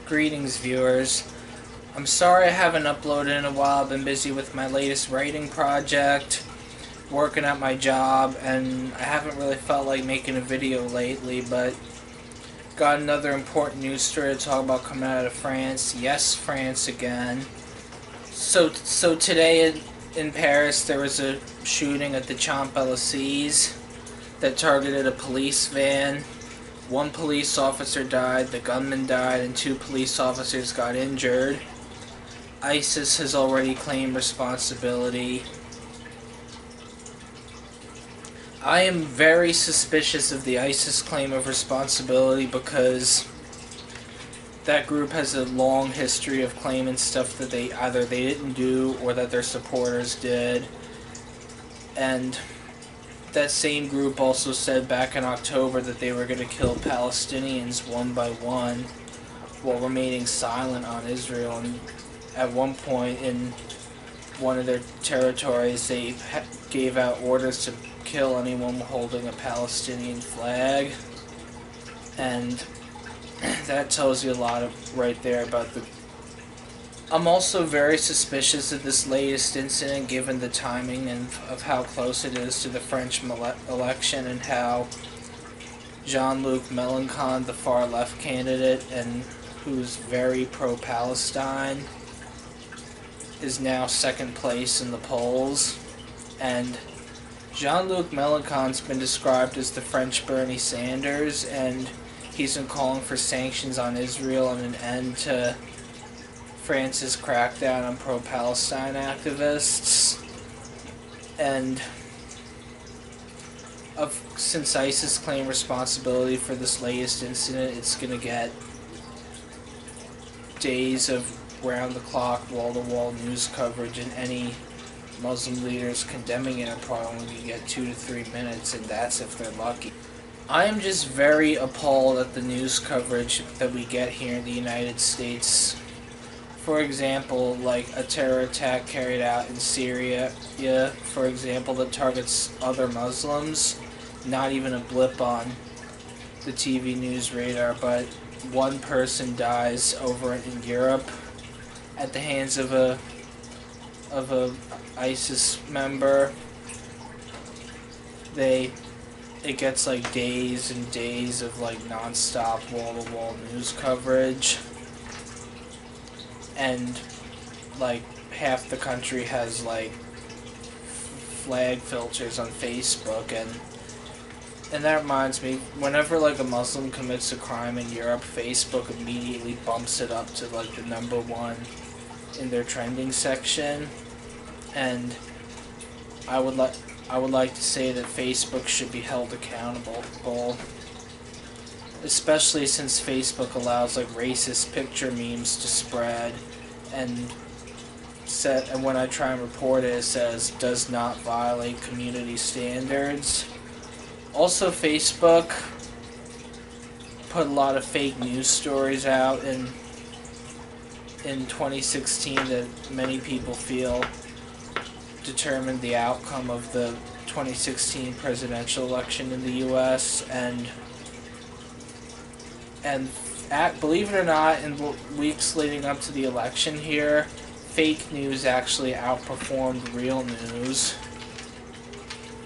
Greetings, viewers. I'm sorry I haven't uploaded in a while. I've been busy with my latest writing project, working at my job, and I haven't really felt like making a video lately, but got another important news story to talk about coming out of France. Yes, France again. So today in Paris, there was a shooting at the Champs-Elysses that targeted a police van. One police officer died, the gunman died, and 2 police officers got injured. ISIS has already claimed responsibility. I am very suspicious of the ISIS claim of responsibility because that group has a long history of claiming stuff that they didn't do or that their supporters did. And that same group also said back in October that they were going to kill Palestinians one by one while remaining silent on Israel. And at one point in one of their territories, they gave out orders to kill anyone holding a Palestinian flag. And that tells you a lot right there about the... I'm also very suspicious of this latest incident given the timing and of how close it is to the French election and how Jean-Luc Melenchon, the far-left candidate and who's very pro-Palestine, is now second place in the polls. And Jean-Luc Melenchon's been described as the French Bernie Sanders, and he's been calling for sanctions on Israel and an end to France's crackdown on pro-Palestine activists. And since ISIS claimed responsibility for this latest incident, it's going to get days of round-the-clock, wall-to-wall news coverage, and any Muslim leaders condemning it are probably going to get 2 to 3 minutes, and that's if they're lucky. I am just very appalled at the news coverage that we get here in the United States. For example, like a terror attack carried out in Syria, for example, that targets other Muslims. Not even a blip on the TV news radar, but one person dies over in Europe at the hands of a ISIS member. It gets like days and days of like non-stop wall-to-wall news coverage. And like half the country has like flag filters on Facebook, and that reminds me, whenever like a Muslim commits a crime in Europe, Facebook immediately bumps it up to like the #1 in their trending section. And I would like to say that Facebook should be held accountable, especially since Facebook allows like racist picture memes to spread, and when I try and report it, it says does not violate community standards. Also, Facebook put a lot of fake news stories out in 2016 that many people feel determined the outcome of the 2016 presidential election in the U.S. and believe it or not, in the weeks leading up to the election here, fake news actually outperformed real news,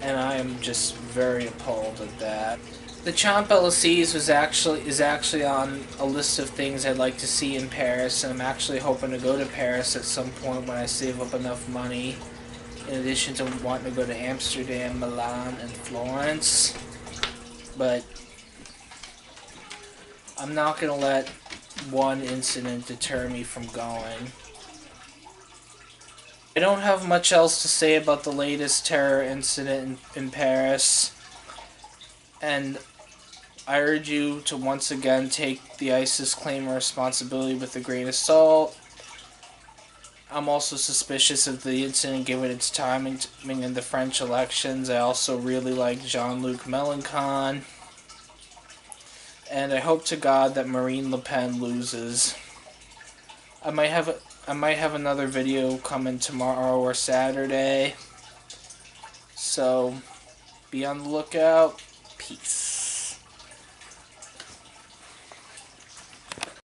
and I am just very appalled at that. The Champs-Elysées is actually on a list of things I'd like to see in Paris, and I'm actually hoping to go to Paris at some point when I save up enough money, in addition to wanting to go to Amsterdam, Milan, and Florence. But I'm not going to let one incident deter me from going. I don't have much else to say about the latest terror incident in Paris, and I urge you to once again take the ISIS claim of responsibility with a grain of salt. I'm also suspicious of the incident given its timing in the French elections. I also really like Jean-Luc Melenchon. And I hope to God that Marine Le Pen loses. I might have another video coming tomorrow or Saturday. So be on the lookout. Peace.